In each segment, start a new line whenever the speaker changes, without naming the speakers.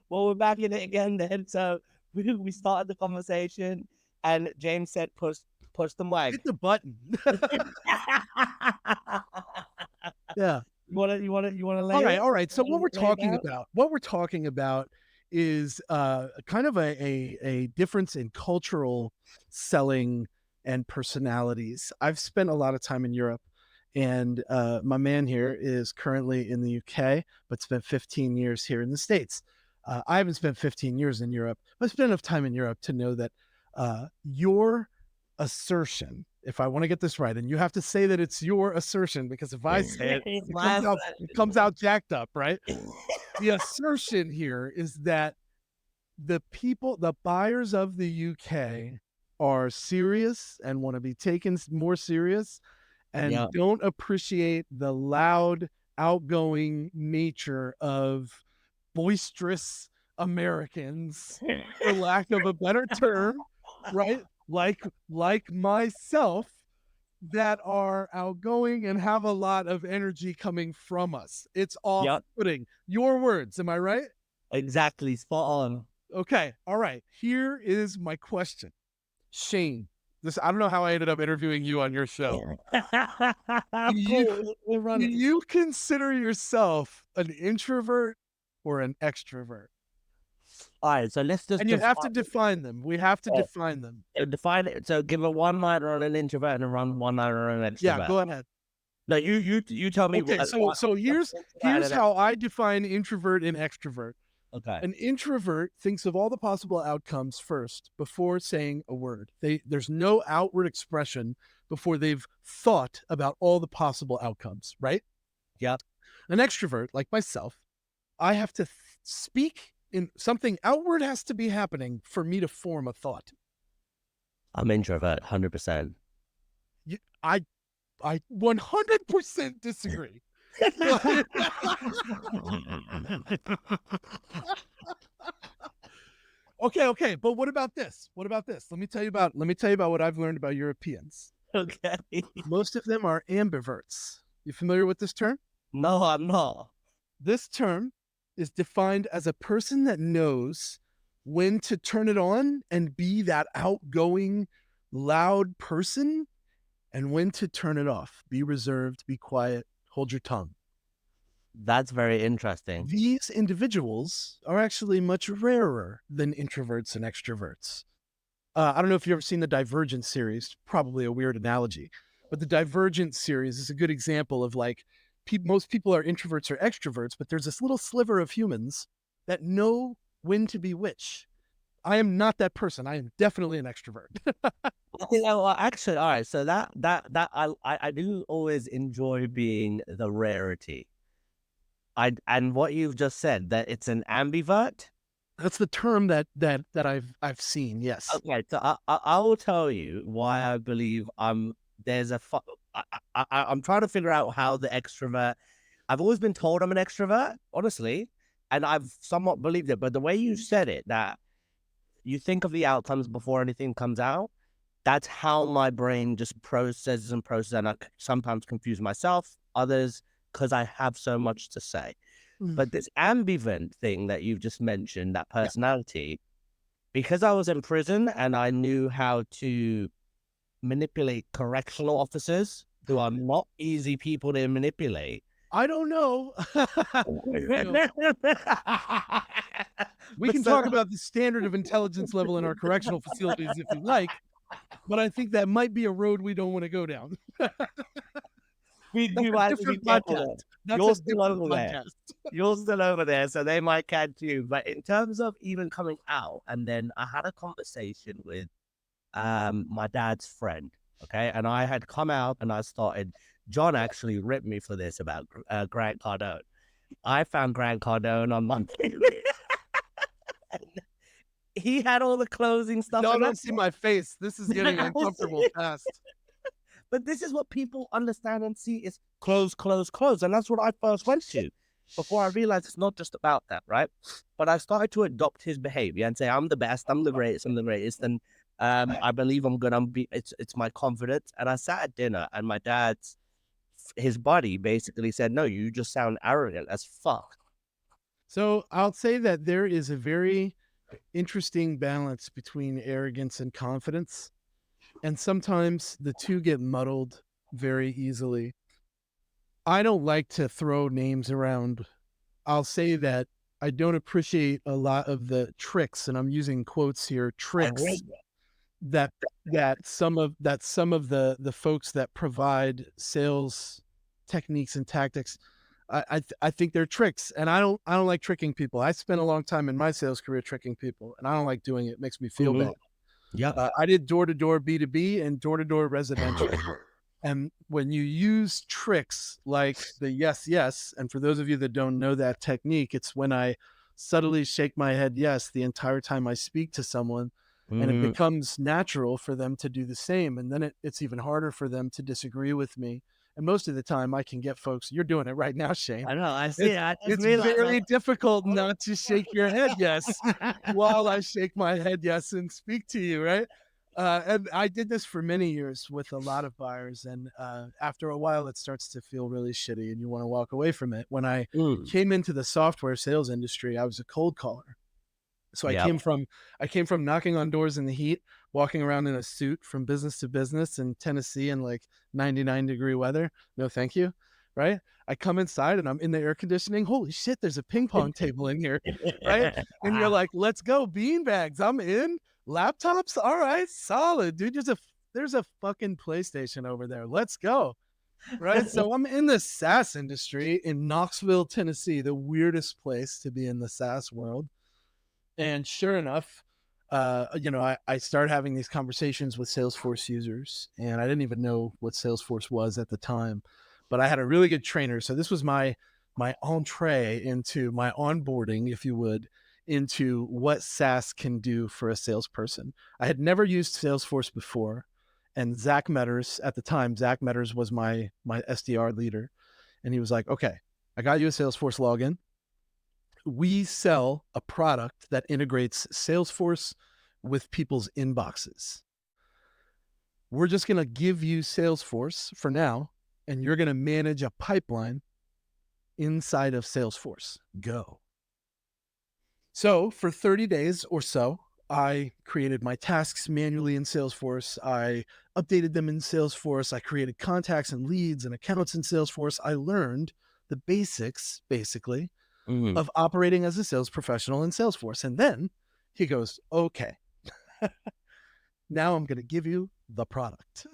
Well, we're back in it again then. So we started the conversation, and James said, push the
Hit
mic."
the button. Yeah.
You wanna lay
All right,
it?
all right. So
You wanna lay it down?
what we're talking about is kind of a difference in cultural selling and personalities. I've spent a lot of time in Europe, and my man here is currently in the UK, but spent 15 years here in the States. I haven't spent 15 years in Europe, but I spent enough time in Europe to know that your assertion, if I want to get this right, and you have to say that it's your assertion, because if I say it,
It's
it
my
comes out it comes out jacked up, right?
assertion.
The assertion here is that the buyers of the UK are serious and want to be taken more serious and
Yeah.
don't appreciate the loud, outgoing nature of boisterous Americans, for lack of a better term, right? Like myself, that are outgoing and have a lot of energy coming from us. It's
Yep.
off-putting. Your words, am I right?
Exactly. Spot on.
Okay, all right. Here is my question. Shane, this I don't know how I ended up interviewing you on your show. Do you
Cool. We're
do
running.
you consider yourself an introvert or an extrovert?
All right. So let's just
And you have to
define
define them. We have to
it.
define them.
Define it. So give a one-liner on an introvert and a one-liner on an
Yeah,
extrovert.
go ahead.
No, you tell me
Okay,
what.
so here's how I define introvert and extrovert.
Okay.
An introvert thinks of all the possible outcomes first before saying a word. There's no outward expression before they've thought about all the possible outcomes, right?
Yep.
An extrovert, like myself, I have to speak in something outward has to be happening for me to form a thought.
I'm introvert, 100%.
You, I 100% disagree. Okay, but what about this? What about this? Let me tell you about what I've learned about Europeans.
Okay.
Most of them are ambiverts. You familiar with this term?
No, I'm not.
This term is defined as a person that knows when to turn it on and be that outgoing, loud person, and when to turn it off. Be reserved, be quiet, hold your tongue.
That's very interesting.
These individuals are actually much rarer than introverts and extroverts. I don't know if you've ever seen the Divergent series, probably a weird analogy, but the Divergent series is a good example of like most people are introverts or extroverts, but there's this little sliver of humans that know when to be which. I am not that person. I am definitely an extrovert.
Well, actually, all right. So I do always enjoy being the rarity. And what you've just said, that it's an ambivert.
That's the term that I've seen. Yes.
Okay, so I will tell you why I believe there's a I'm trying to figure out how the extrovert. I've always been told I'm an extrovert, honestly, and I've somewhat believed it. But the way you said it, that you think of the outcomes before anything comes out, that's how my brain just processes and processes, and I sometimes confuse myself, others because I have so much to say.
Mm.
But this ambivert thing that you've just mentioned, that
Yeah.
personality, because I was in prison and I knew how to manipulate correctional officers who are not easy people to manipulate.
I don't know. You know, we
But
can
so
talk about the standard of intelligence level in our correctional facilities if you like, but I think that might be a road we don't want to go down. That's
we
a
might have to be
different
careful there.
podcast. That's a
You're still
different
over there.
podcast.
You're still over there, so they might catch you. But in terms of even coming out, and then I had a conversation with my dad's friend, okay, and I had come out and I started. John actually ripped me for this about Grant Cardone. I found Grant Cardone on Monday. He had all the closing stuff,
Y'all
and
don't
that's
see my face. This is getting uncomfortable fast.
but this is what people understand and see is close, close, close. And that's what I first went to before I realized it's not just about that, right? But I started to adopt his behavior and say, I'm the best, I'm the greatest, I'm the greatest. And I believe I'm good. It's my confidence. And I sat at dinner and my his buddy basically said, no, you just sound arrogant as fuck.
So I'll say that there is a very interesting balance between arrogance and confidence. And sometimes the two get muddled very easily. I don't like to throw names around. I'll say that I don't appreciate a lot of the tricks, and I'm using quotes here,
I
tricks
read
that some of the folks that provide sales techniques and tactics, I think they're tricks, and I don't like tricking people. I spent a long time in my sales career tricking people, and I don't like doing it. It makes me feel
Mhm.
bad.
Yep.
I did door to door B2B and door to door residential. And when you use tricks like the yes, yes, and for those of you that don't know that technique, it's when I subtly shake my head yes the entire time I speak to someone, and it
Mhm.
becomes natural for them to do the same. And then it's even harder for them to disagree with me. And most of the time, I can get folks, you're doing it right now, Shane.
I know, I see
It's
it, I just
it's
realized I
very difficult not to shake your head yes while I shake my head yes and speak to you, right? And I did this for many years with a lot of buyers, and after a while, it starts to feel really shitty, and you want to walk away from it. When I
Mm.
came into the software sales industry, I was a cold caller. So
Yep.
I came from knocking on doors in the heat, walking around in a suit from business to business in Tennessee in like 99-degree weather. No, thank you. Right? I come inside and I'm in the air conditioning. Holy shit, there's a ping pong table in here. Right? And you're
Ah.
like, let's go, bean bags. I'm in. Laptops, all right, solid, dude. There's a fucking PlayStation over there. Let's go. Right. So I'm in the SaaS industry in Knoxville, Tennessee, the weirdest place to be in the SaaS world. And sure enough, I started having these conversations with Salesforce users, and I didn't even know what Salesforce was at the time, but I had a really good trainer. So this was my entree into my onboarding, if you would, into what SaaS can do for a salesperson. I had never used Salesforce before, and Zach Metters at the time, Zach Metters was my SDR leader, and he was like, "Okay, I got you a Salesforce login. We sell a product that integrates Salesforce with people's inboxes. We're just going to give you Salesforce for now, and you're going to manage a pipeline inside of Salesforce. Go." So for 30 days or so, I created my tasks manually in Salesforce. I updated them in Salesforce. I created contacts and leads and accounts in Salesforce. I learned the basics, basically,
Mhm.
of operating as a sales professional in Salesforce. And then he goes, "Okay, now I'm going to give you the product."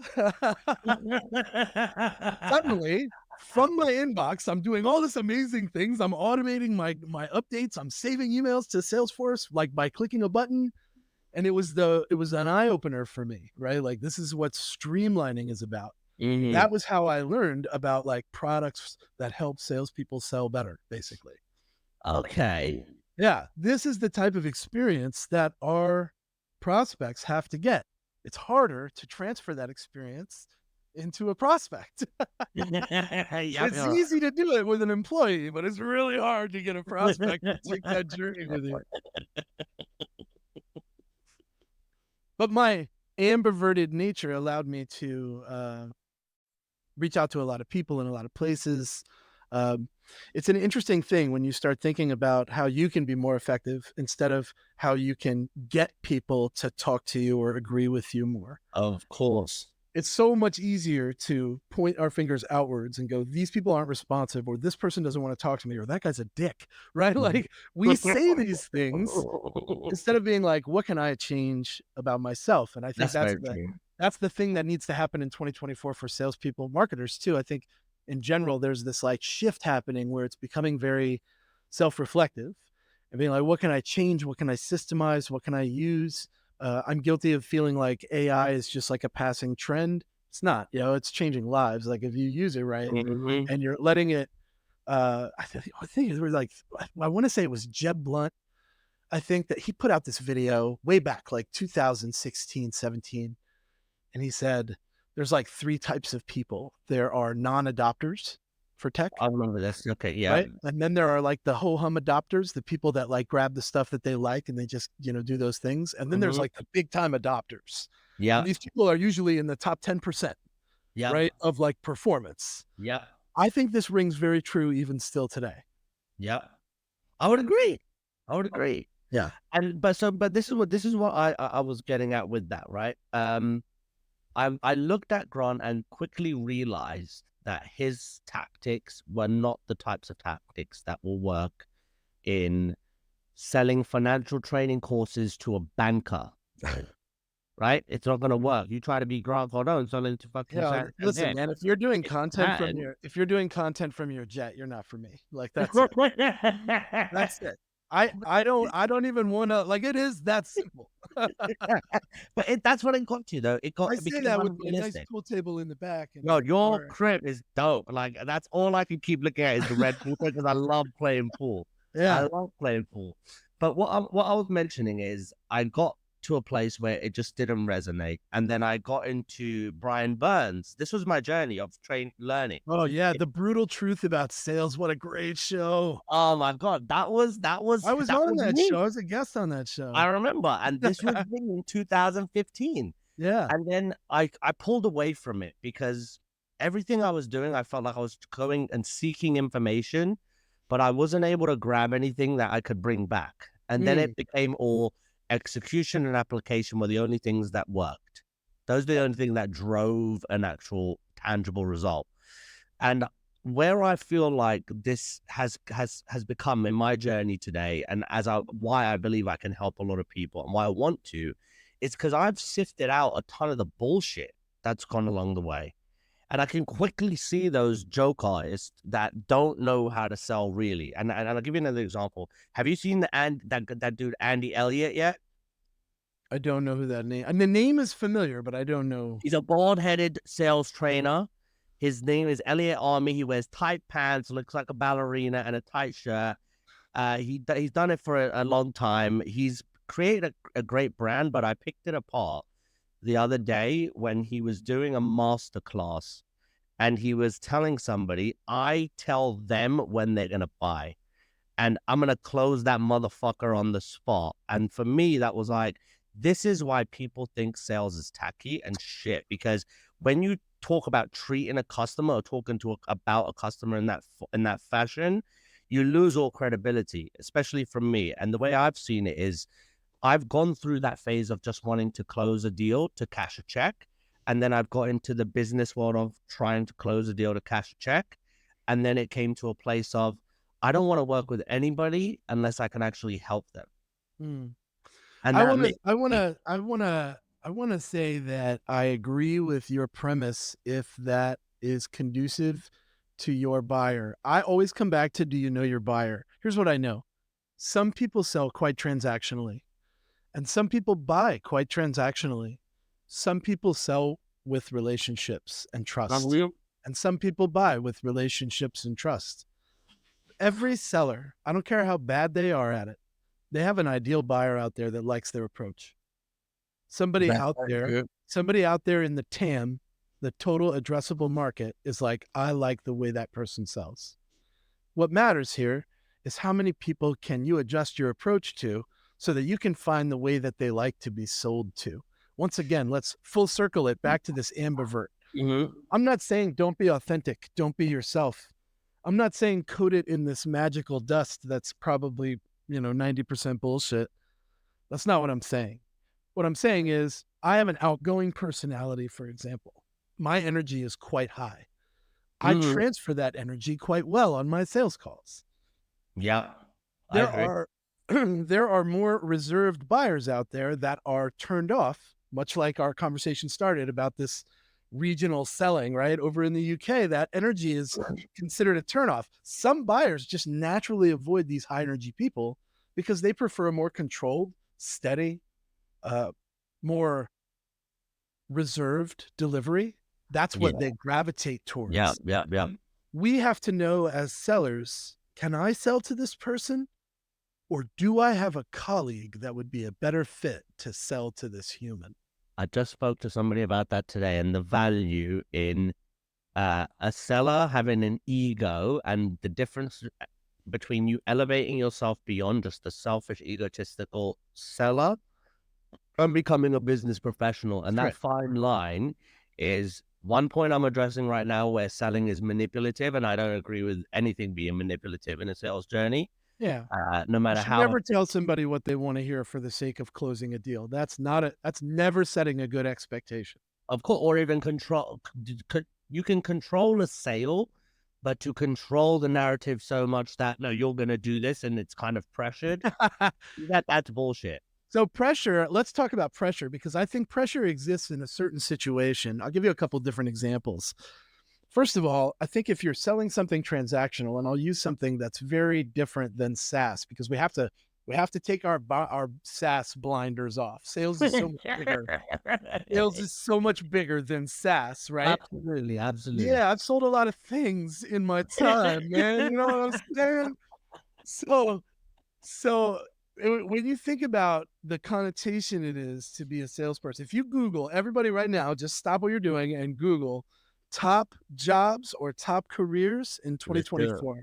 Suddenly, from my inbox, I'm doing all this amazing things. I'm automating my updates. I'm saving emails to Salesforce like by clicking a button. And it was an eye opener for me, right? Like this is what streamlining is about.
Mhm.
That was how I learned about like products that help salespeople sell better, basically.
Okay.
Yeah, this is the type of experience that our prospects have to get. It's harder to transfer that experience into a prospect.
Yep,
It's
you're
easy to do it with an employee, but it's really hard to get a prospect to take that journey with you. But my ambiverted nature allowed me to reach out to a lot of people in a lot of places. Um, it's an interesting thing when you start thinking about how you can be more effective instead of how you can get people to talk to you or agree with you more.
of course.
It's so much easier to point our fingers outwards and go, these people aren't responsive, or this person doesn't want to talk to me, or that guy's a dick, right? Like we say these things instead of being like, what can I change about myself? And I think
That's very true.
that's the thing that needs to happen in 2024 for salespeople, marketers too. I think in general, there's this like shift happening where it's becoming very self-reflective and being like, what can I change? What can I systemize? What can I use? I'm guilty of feeling like AI is just like a passing trend. It's not, it's changing lives. Like if you use it right
Mhm.
and you're letting it, I think it was like, I want to say it was Jeb Blunt. I think that he put out this video way back, like 2016, 17, and he said, there's like three types of people. There are non adopters for tech,
I remember this. Okay, yeah.
right? And then there are like the ho hum adopters, the people that like grab the stuff that they like and they just, do those things. And then there's
Mhm.
like the big time adopters. And
Yep.
these people are usually in the top 10%,
Yep.
right? Of like performance.
Yep.
I think this rings very true even still today.
Yep. I would agree. I would agree.
Yeah.
And but this is what I was getting at with that, right? I looked at Grant and quickly realized that his tactics were not the types of tactics that will work in selling financial training courses to a banker, right? It's not going to work. You try to be Grant Cardone selling to fucking
Yeah, listen,
Santander.
man, if you're doing
It
content from
can.
your if you're doing content from your jet, you're not for me. Like, that's it. That's it. I don't even wanna like, it is that simple.
But that's what it got to, though.
I
It
say
became
that with my nice
unrealistic.
pool table in the back and
Yo,
my
your
bar.
crib is dope. Like, that's all I can keep looking at is the red pool because I love playing pool. I
Yeah.
love playing pool. But what I was mentioning is I got to a place where it just didn't resonate. And then I got into Brian Burns. This was my journey of learning.
Oh, yeah,
It-
The Brutal Truth About Sales, what a great show.
oh my God.
I was
That
on
was
that
me.
show, I was a guest on that
I
show.
remember. And this was me in 2015.
Yeah.
And then I pulled away from it because everything I was doing, I felt like I was going and seeking information, but I wasn't able to grab anything that I could bring back. And then
Mm,
it became all execution and application were the only things that worked. Those are the only thing that drove an actual tangible result. And where I feel like this has become in my journey today, and why I believe I can help a lot of people and why I want to, is because I've sifted out a ton of the bullshit that's gone along the way. And I can quickly see those joke artists that don't know how to sell really. And I'll give you another example. Have you seen that dude Andy Elliott yet?
I don't know who that name and the name is familiar, but I don't know.
He's a bald-headed sales trainer. His name is Elliot Army. He wears tight pants, looks like a ballerina, and a tight shirt. He's done it for a long time. He's created a great brand, but I picked it apart the other day when he was doing a master class and he was telling somebody, I tell them when they're gonna buy and I'm gonna close that motherfucker on the spot. And for me, that was like, this is why people think sales is tacky and shit. Because when you talk about treating a customer or talking about a customer in that fashion, you lose all credibility, especially from me. And the way I've seen it is, I've gone through that phase of just wanting to close a deal to cash a check. And then I've got into the business world of trying to close a deal to cash a check. And then it came to a place of, I don't want to work with anybody unless I can actually help them.
Mm.
And
I
that
wanna
makes
I
me,
wanna I wanna I wanna say that I agree with your premise if that is conducive to your buyer. I always come back to, do you know your buyer? Here's what I know. Some people sell quite transactionally, and some people buy quite transactionally. Some people sell with relationships and trust, and some people buy with relationships and trust. Every seller, I don't care how bad they are at it, they have an ideal buyer out there that likes their approach. Somebody
that's
out
very
there,
true.
somebody out there in the TAM, the total addressable market, is like, I like the way that person sells. What matters here is how many people can you adjust your approach to so that you can find the way that they like to be sold to. Once again, let's full circle it back to this ambivert.
Mm-hmm.
I'm not saying don't be authentic, don't be yourself. I'm not saying coat it in this magical dust that's probably, 90% bullshit. That's not what I'm saying. What I'm saying is, I have an outgoing personality, for example. My energy is quite high. I
Mm-hmm.
transfer that energy quite well on my sales calls.
Yeah, I
There
agree.
are there are more reserved buyers out there that are turned off, much like our conversation started about this regional selling, right? Over in the UK, that energy is considered a turnoff. Some buyers just naturally avoid these high energy people because they prefer a more controlled, steady, uh, more reserved delivery. That's
Yeah,
what they gravitate
yeah,
towards.
yeah, yeah.
We have to know as sellers, can I sell to this person? Or do I have a colleague that would be a better fit to sell to this human?
I just spoke to somebody about that today and the value in a seller having an ego and the difference between you elevating yourself beyond just a selfish, egotistical seller and becoming a business professional. And
That's
that
right.
fine line is one point I'm addressing right now where selling is manipulative. And I don't agree with anything being manipulative in a sales journey.
Yeah.
No
You
matter
should
how,
never tell somebody what they wanna hear for the sake of closing a deal. That's never setting a good expectation.
of course, or even control. You can control a sale, but to control the narrative so much that no, you're going to do this, and it's kind of pressured. That's bullshit.
So pressure, let's talk about pressure because I think pressure exists in a certain situation. I'll give you a couple different examples. First of all, I think if you're selling something transactional, and I'll use something that's very different than SaaS because we have to take our SaaS blinders off. Sales is so much bigger. Sales is so much bigger than SaaS, right?
Absolutely, absolutely.
Yeah, I've sold a lot of things in my time, man. You know what I'm saying? So when you think about the connotation it is to be a salesperson, if you Google, everybody right now, just stop what you're doing and Google top jobs or top careers in
Let's do it.
2024.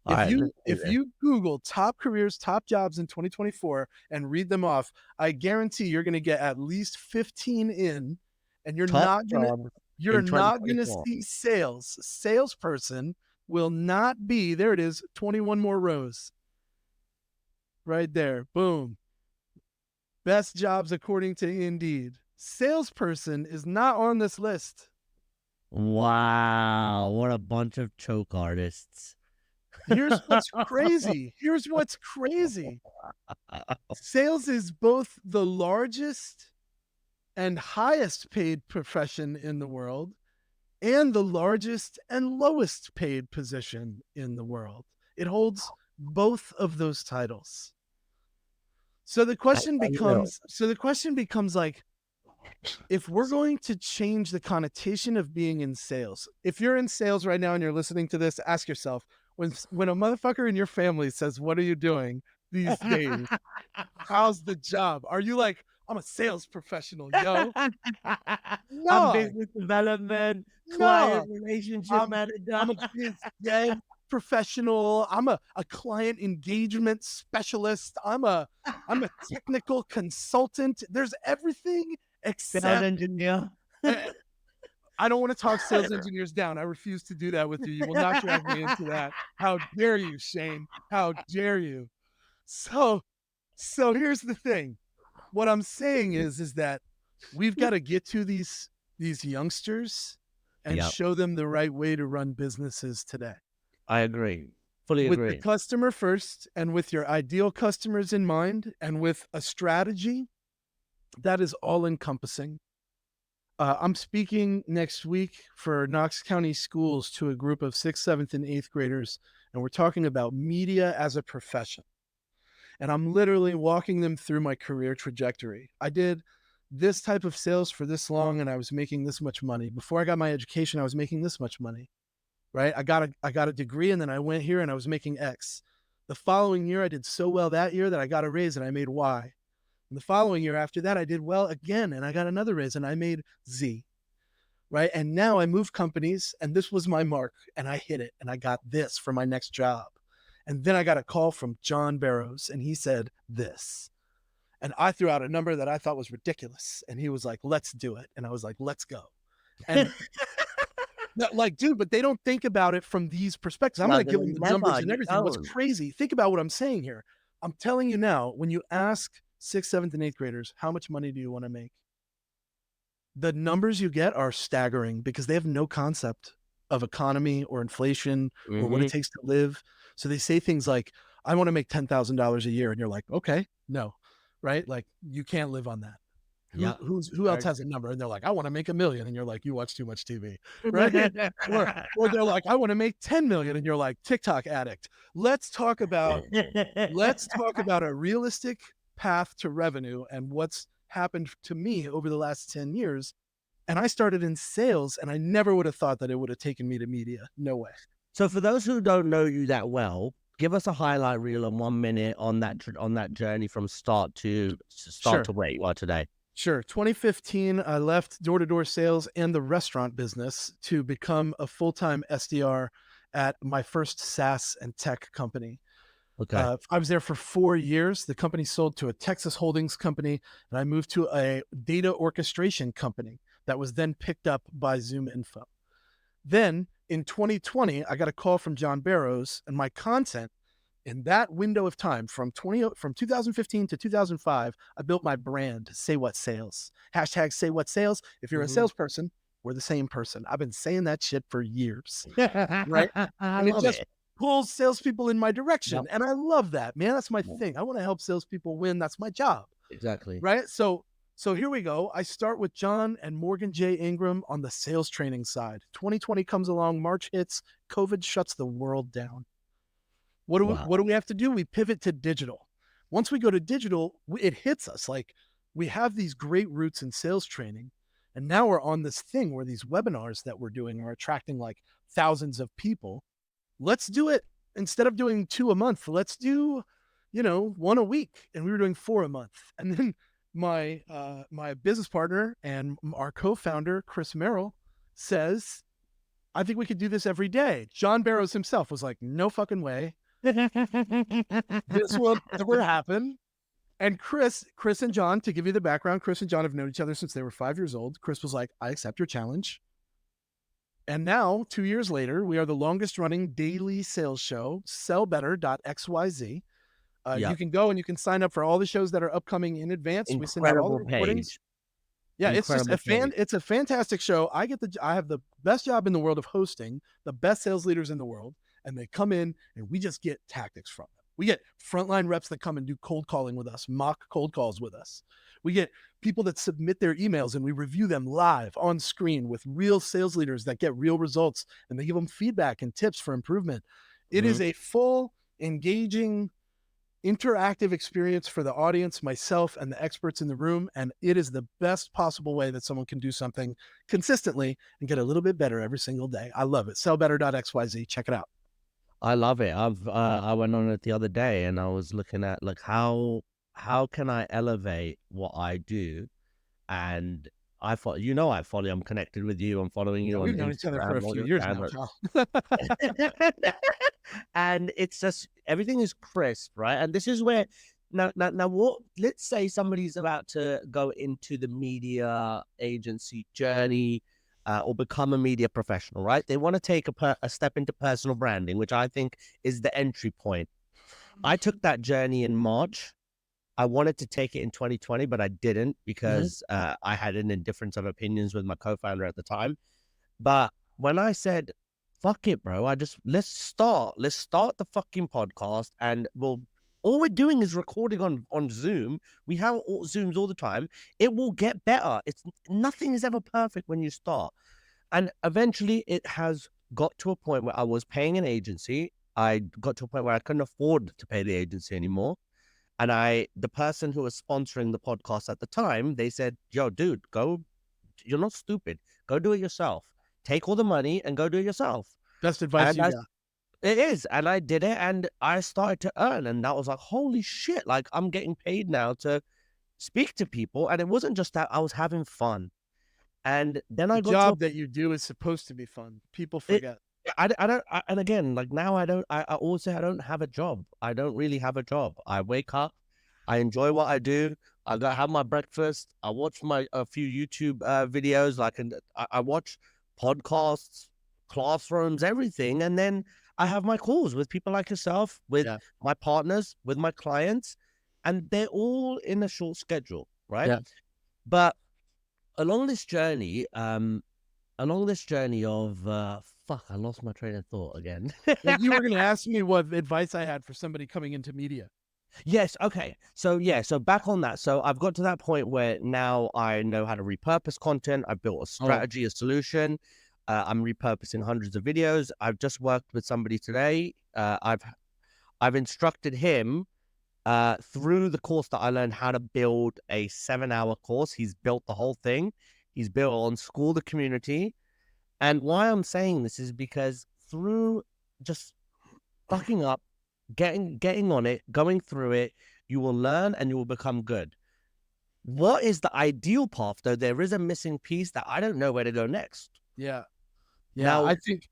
All right, let's do
If
this.
you Google top careers, top jobs in 2024 and read them off, I guarantee you're going to get at least 15 in, and
Top job
you're
in
not gonna
2024.
see sales. Salesperson will not be there. It is 21 more rows right there. Boom. Best jobs according to Indeed. Salesperson is not on this list.
Wow, what a bunch of choke artists.
Here's what's crazy. Here's what's crazy. Sales is both the largest and highest paid profession in the world and the largest and lowest paid position in the world. It holds both of those titles.
That's unreal.
So the question becomes like, if we're going to change the connotation of being in sales, if you're in sales right now and you're listening to this, ask yourself, when a motherfucker in your family says, "What are you doing these days? How's the job?" Are you like, "I'm a sales professional, yo"?
I'm
No,
business development, client
no.
relationship
I'm
manager.
I'm a biz dev professional. I'm a client engagement specialist. I'm a technical consultant. There's everything
Sales
except
engineer.
eh, I don't want to talk sales engineers down. I refuse to do that with you. You will not drag me into that. How dare you, Shane? How dare you? So so here's the thing. What I'm saying is that we've got to get to these youngsters and
Yep,
show them the right way to run businesses today.
I agree. Fully
With the
agree.
customer first and with your ideal customers in mind and with a strategy that is all encompassing. I'm speaking next week for Knox County Schools to a group of sixth, seventh, and eighth graders, and we're talking about media as a profession. And I'm literally walking them through my career trajectory. I did this type of sales for this long, and I was making this much money. Before I got my education, I was making this much money. Right? I got a degree, and then I went here, and I was making X. The following year, I did so well that year that I got a raise, and I made Y. And the following year after that, I did well again, and I got another raise, and I made Z. Right? And now I moved companies, and this was my mark, and I hit it, and I got this for my next job. And then I got a call from John Barrows, and he said this. And I threw out a number that I thought was ridiculous. And he was like, let's do it. And I was like, let's go. And like, dude, but they don't think about it from these perspectives. I'm
No,
going to give them the numbers
never.
and
You
everything. What's
don't.
crazy, think about what I'm saying here. I'm telling you now, when you ask sixth, seventh, and eighth graders, how much money do you want to make? The numbers you get are staggering because they have no concept of economy or inflation or what it
Hmm.
takes to live. So they say things like, I want to make $10,000 a year. And you're like, okay, no, right? Like you can't live on that.
Yeah.
Who else
Very
has a number? And they're like, I want to make 1 million. And you're like, you watch too much TV, right? Or they're like, I want to make 10 million. And you're like, TikTok addict. Let's talk about a realistic path to revenue and what's happened to me over the last 10 years. And I started in sales and I never would have thought that it would have taken me to media. No way.
So for those who don't know you that well, give us a highlight reel in 1 minute on that journey from start
Sure.
to where you are today.
Sure. 2015, I left door to door sales and the restaurant business to become a full time SDR at my first SaaS and tech company.
Okay.
I was there for 4 years. The company sold to a Texas holdings company, and I moved to a data orchestration company that was then picked up by Zoom Info. Then in 2020, I got a call from John Barrows, and my content In that window of time from 2015 to 2005, I built my brand, Say What Sales. Hashtag Say What Sales. If you're a
Mhm.
salesperson, we're the same person. I've been saying that shit for years, right?
I
And it
love
just
it.
pulls salespeople in my
Yep.
direction. And I love that, man. That's my
Yeah,
thing. I want to help salespeople win. That's my job,
exactly.
right? So here we go. I start with John and Morgan J. Ingram on the sales training side. 2020 comes along, March hits, COVID shuts the world down. What
Wow.
do we have to do? We pivot to digital. Once we go to digital, it hits us like we have these great roots in sales training, and now we're on this thing where these webinars that we're doing are attracting like thousands of people. Let's do it instead of doing 2 a month. Let's do, 1 a week, and we were doing 4 a month. And then my business partner and our co-founder Chris Merrill says, I think we could do this every day. John Barrows himself was like, no fucking way, this will never happen. And Chris and John, to give you the background, Chris and John have known each other since they were 5 years old. Chris was like, I accept your challenge. And now, 2 years later, we are the longest running daily sales show, sellbetter.xyz. You
Yep.
can go and you can sign up for all the shows that are upcoming in advance. We send out all the
Incredible
recordings.
page.
Yeah, it's just
Incredible page.
it's a fantastic show. I have the best job in the world of hosting the best sales leaders in the world, and they come in and we just get tactics from them. We get frontline reps that come and do cold calling with us, mock cold calls with us. We get people that submit their emails and we review them live on screen with real sales leaders that get real results, and they give them feedback and tips for improvement. It
Mhm.
is a full, engaging, interactive experience for the audience, myself, and the experts in the room. And it is the best possible way that someone can do something consistently and get a little bit better every single day. I love it. Sellbetter.xyz. Check it out.
I love it. I went on it the other day and I was looking at like how can I elevate what I do? And I follow, I'm connected with you. I'm following
Yeah,
you on
we've known each other for a
Instagram, all
few
your
years now,
channels.
pal.
And it's just everything is crisp, right? And this is where now what let's say somebody's about to go into the media agency journey or become a media professional, right? They want to take a step into personal branding, which I think is the entry point. I took that journey in March. I wanted to take it in 2020, but I didn't
Mhm.
because I had an indifference of opinions with my co-founder at the time. But when I said, fuck it, bro, let's start the fucking podcast and all we're doing is recording on Zoom. We have Zooms all the time. It will get better. Nothing is ever perfect when you start. And eventually it has got to a point where I was paying an agency. I got to a point where I couldn't afford to pay the agency anymore. And the person who was sponsoring the podcast at the time, they said, yo, dude, go, you're not stupid. Go do it yourself. Take all the money and go do it yourself.
Best advice
And
you got.
it is. And I did it and I started to earn. And that was like, holy shit. Like I'm getting paid now to speak to people. And it wasn't just that I was having fun. And then
The
I got to a
job that you do is supposed to be fun. People
it,
forget.
I don't, and again, like now I always say I don't have a job. I don't really have a job. I wake up, I enjoy what I do. I go have my breakfast. I watch a few YouTube videos. I watch podcasts, classrooms, everything. And then I have my calls with people like yourself, with
Yeah.
my partners, with my clients, and they're all in a short schedule, right?
Yeah.
But along this journey, of fuck, I lost my train of thought again.
You were going to ask me what advice I had for somebody coming into media.
Yes, okay. So yeah, so back on that. So I've got to that point where now I know how to repurpose content. I've built a
Oh,
strategy, a solution. I'm repurposing hundreds of videos. I've just worked with somebody today. I've instructed him through the course that I learned how to build a 7-hour course. He's built the whole thing. He's built on School the Community. And why I'm saying this is because through just fucking up, getting on it, going through it, you will learn and you will become good. What is the ideal path though? There is a missing piece that I don't know where to go next.
yeah. Yeah.
Now,
I think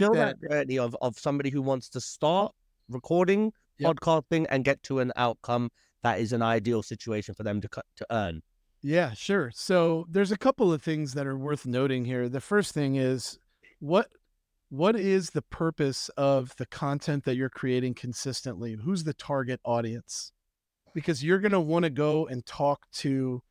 feel
that,
that journey of somebody who wants to start recording,
yep.
podcasting, and get to an outcome that is an ideal situation for them to earn.
Yeah, sure. So there's a couple of things that are worth noting here. The first thing is what what is the purpose of the content that you're creating consistently? Who's the target audience? Because you're going to want to go and talk to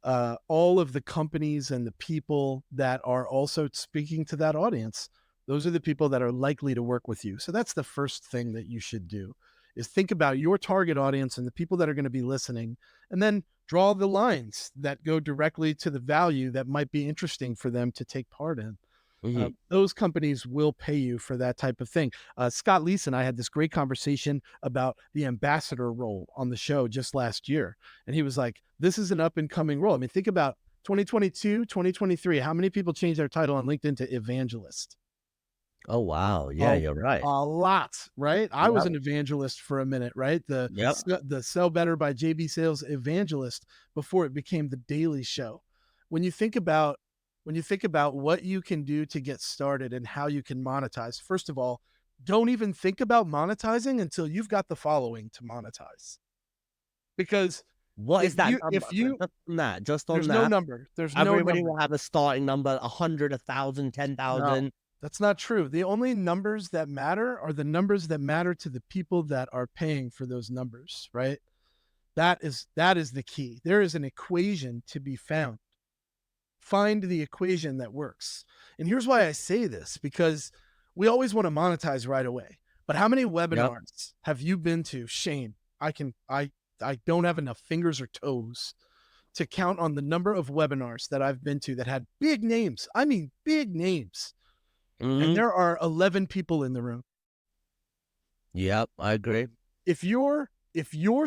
all of the companies and the people that are also speaking to that audience. Those are the people that are likely to work with you. So that's the first thing that you should do, is think about your target audience and the people that are going to be listening, and then draw the lines that go directly to the value that might be interesting for them to take part in.
Mhm.
Those companies will pay you for that type of thing. Scott Leese and I had this great conversation about the ambassador role on the show just last year. And he was like, this is an up and coming role. I mean, think about 2022, 2023. How many people changed their title on LinkedIn to evangelist?
Oh, wow. Yeah,
Oh,
you're right.
a lot, right? I was
Yep,
an evangelist for a minute, right?
yep.
The Sell Better by JB Sales evangelist before it became the Daily Show. When you think about what you can do to get started and how you can monetize, first of all, don't even think about monetizing until you've got the following to monetize. Because
What is that
if
number?
you
Just on
there's no
that,
number. There's no
everybody
number.
will have a starting number, 100, 1,000, ten
No,
thousand.
that's not true. The only numbers that matter are the numbers that matter to the people that are paying for those numbers, right? That is the key. There is an equation to be found. Find the equation that works. And here's why I say this, because we always want to monetize right away. But how many
Yep.
webinars have you been to? Shane, I don't have enough fingers or toes to count on the number of webinars that I've been to that had big names. I mean, big names, and
Mhm.
there are 11 people in the room.
Yep, I agree.
If your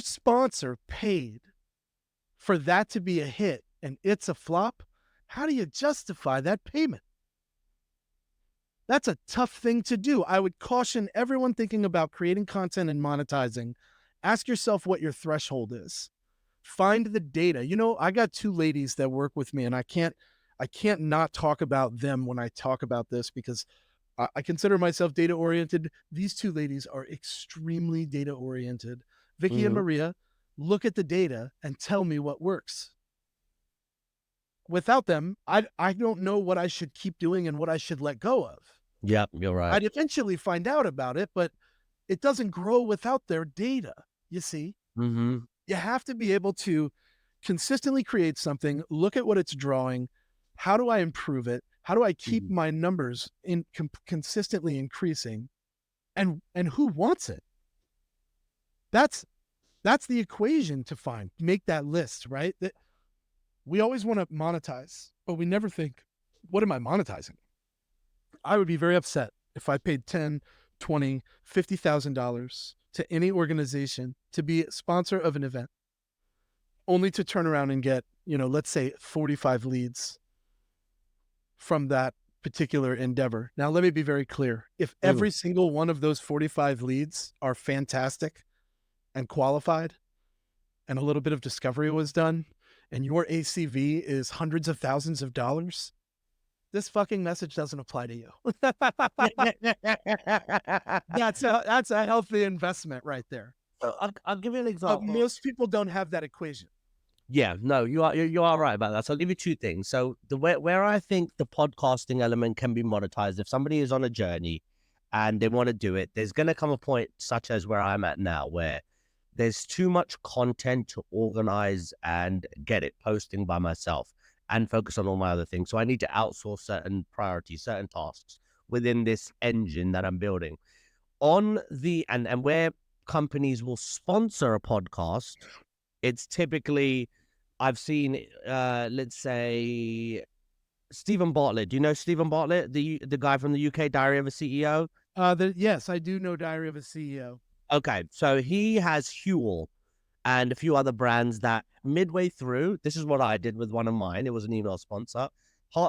sponsor paid for that to be a hit and it's a flop, how do you justify that payment? That's a tough thing to do. I would caution everyone thinking about creating content and monetizing. Ask yourself what your threshold is. Find the data. I got two ladies that work with me, and I can't not talk about them when I talk about this, because I consider myself data oriented. These two ladies are extremely data oriented. Vicky and
Mhm.
Maria, look at the data and tell me what works. Without them, I don't know what I should keep doing and what I should let go of.
Yep, you're right.
I'd eventually find out about it, but it doesn't grow without their data. You see,
Mhm.
you have to be able to consistently create something, look at what it's drawing. How do I improve it? How do I keep
Mhm.
my numbers consistently increasing? And who wants it? That's that's the equation to find. Make that list, right? That we always want to monetize, but we never think, what am I monetizing? I would be very upset if I paid 10, 20, $50,000 to any organization to be a sponsor of an event, only to turn around and get, let's say 45 leads from that particular endeavor. Now, let me be very clear. If
Mm.
every single one of those 45 leads are fantastic and qualified, and a little bit of discovery was done, and your ACV is hundreds of thousands of dollars, this fucking message doesn't apply to you. That's a healthy investment right there.
So I'll give you an
But
example.
most people don't have that equation.
Yeah, no, you are right about that. So I'll give you two things. So the where I think the podcasting element can be monetized, if somebody is on a journey and they want to do it, there's gonna come a point such as where I'm at now, where there's too much content to organize and get it posting by myself and focus on all my other things. So I need to outsource certain priorities, certain tasks within this engine that I'm building. On the and where companies will sponsor a podcast, it's typically I've seen let's say Stephen Bartlett. Do you know Stephen Bartlett, the guy from the UK, Diary of a CEO?
Yes, I do know Diary of a CEO.
Okay, so he has Huel and a few other brands that midway through, this is what I did with one of mine. It was an email sponsor.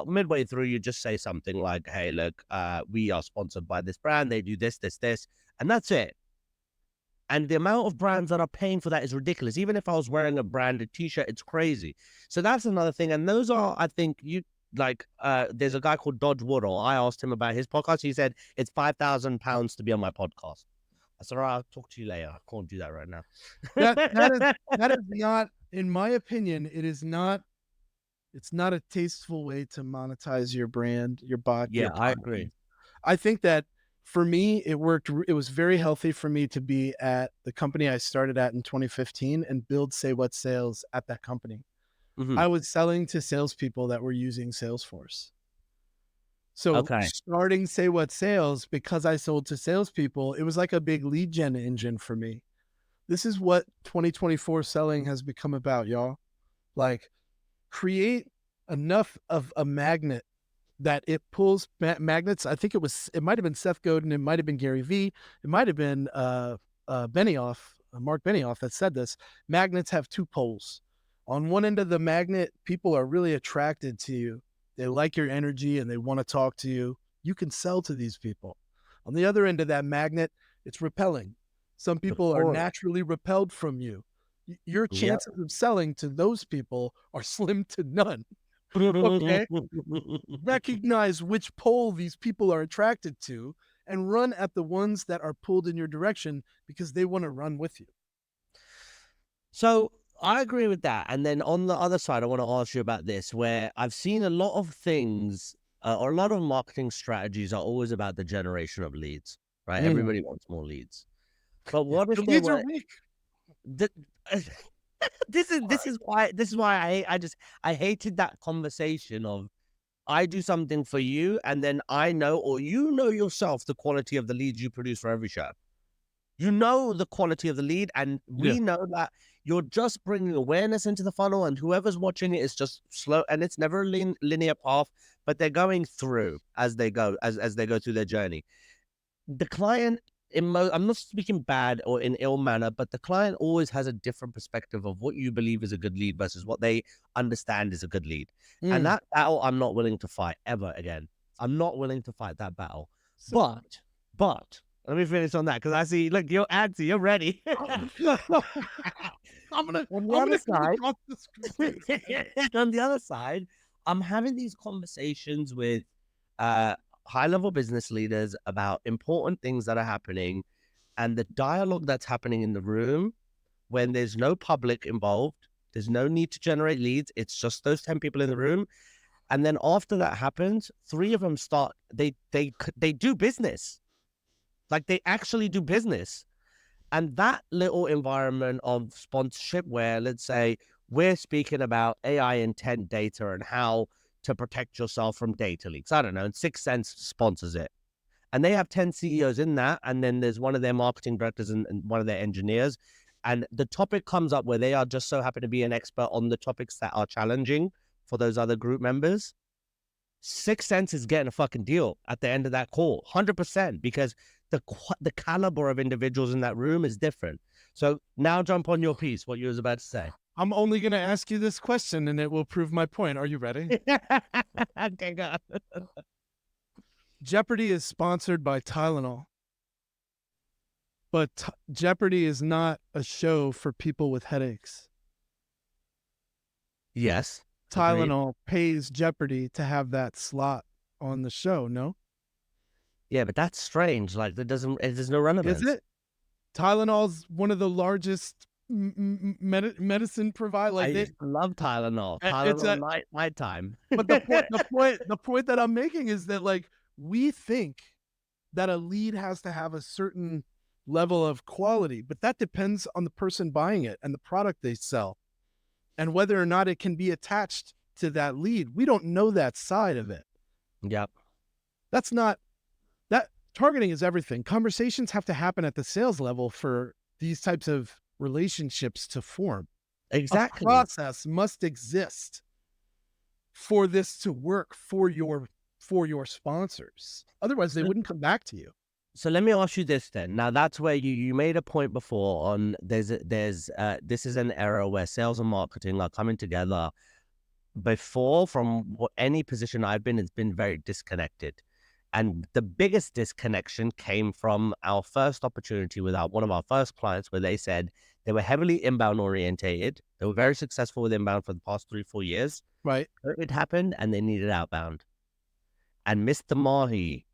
Midway through, you just say something like, "Hey, look, we are sponsored by this brand. They do this, this, this," and that's it. And the amount of brands that are paying for that is ridiculous. Even if I was wearing a branded T-shirt, it's crazy. So that's another thing. And those are, I think, you like. There's a guy called Dodge Woodall. I asked him about his podcast. He said it's £5,000 to be on my podcast. I said, "All right, I'll talk to you later. I can't do that right now."
That is not, in my opinion, it's not a tasteful way to monetize your brand, your
Yeah, I
podcast.
agree.
I think that for me, it worked. It was very healthy for me to be at the company I started at in 2015 and build Say What sales at that company.
Hmm.
I was selling to salespeople that were using Salesforce. So
Okay.
starting Say What sales, because I sold to salespeople, it was like a big lead gen engine for me. This is what 2024 selling has become about, y'all. Like, create enough of a magnet that it pulls magnets. I think it might have been Seth Godin, it might have been Gary Vee, it might have been Benioff, Mark Benioff that said this. Magnets have two poles. On one end of the magnet, people are really attracted to you. They like your energy and they want to talk to you. You can sell to these people. On the other end of that magnet, it's repelling. Some
Of
people are
course.
naturally repelled from you. Your
Yep.
chances of selling to those people are slim to none. Okay, recognize which pole these people are attracted to and run at the ones that are pulled in your direction because they want to run with you.
So I agree with that. And then on the other side, I want to ask you about this, where I've seen a lot of things, or a lot of marketing strategies are always about the generation of leads, right?
Mm.
Everybody wants more leads. But what
The
if there
leads are
were
weak.
th- this is why I hated that conversation of I do something for you, and then I know, or you know yourself, the quality of the leads you produce for every show. You know the quality of the lead, and
Yeah.
we know that you're just bringing awareness into the funnel, and whoever's watching it is just slow, and it's never a linear path, but they're going through as they go, as they go through their journey. The client, I'm not speaking bad or in ill manner, but the client always has a different perspective of what you believe is a good lead versus what they understand is a good lead. And
Mm.
that battle, I'm not willing to fight ever again. I'm not willing to fight that battle.
So,
But let me finish on that because I see, look, you're antsy, you're ready.
I'm gonna
On the
I'm
other
gonna come
side,
across the screen.
on the other side, I'm having these conversations with uh, high level business leaders about important things that are happening, and the dialogue that's happening in the room when there's no public involved. There's no need to generate leads. It's just those 10 people in the room. And then after that happens, three of them start, they do business. Like they actually do business. And that little environment of sponsorship where, let's say, we're speaking about AI intent data and how to protect yourself from data leaks. I don't know. And 6 Sense sponsors it. And they have 10 CEOs in that. And then there's one of their marketing directors and one of their engineers. And the topic comes up where they are just so happen to be an expert on the topics that are challenging for those other group members. 6 Sense is getting a fucking deal at the end of that call, 100%, because the caliber of individuals in that room is different. So now jump on your piece, what you was about to say.
I'm only gonna ask you this question and it will prove my point. Are you ready?
Okay, go.
Jeopardy is sponsored by Tylenol, but Jeopardy is not a show for people with headaches.
Yes, agreed.
Tylenol pays Jeopardy to have that slot on the show, no?
Yeah, but that's strange. Like there's no
Is
relevance.
it? Tylenol's one of the largest medicine provider.
I
Like they,
used to love Tylenol.
it's
Tylenol
a.
nighttime.
But the point that I'm making is that like we think that a lead has to have a certain level of quality, but that depends on the person buying it and the product they sell and whether or not it can be attached to that lead. We don't know that side of it.
Yep,
That's not that targeting is everything. Conversations have to happen at the sales level for these types of relationships to form. A
exactly.
process must exist for this to work for your sponsors. Otherwise, they
So,
wouldn't come back to you.
so let me ask you this then. Now that's where you made a point before on this is an era where sales and marketing are coming together. Before, from any position I've been, it's been very disconnected. And the biggest disconnection came from our first opportunity with one of our first clients, where they said they were heavily inbound orientated. They were very successful with inbound for the past 3-4 years.
Right.
COVID happened and they needed outbound. And Mr. Mahi,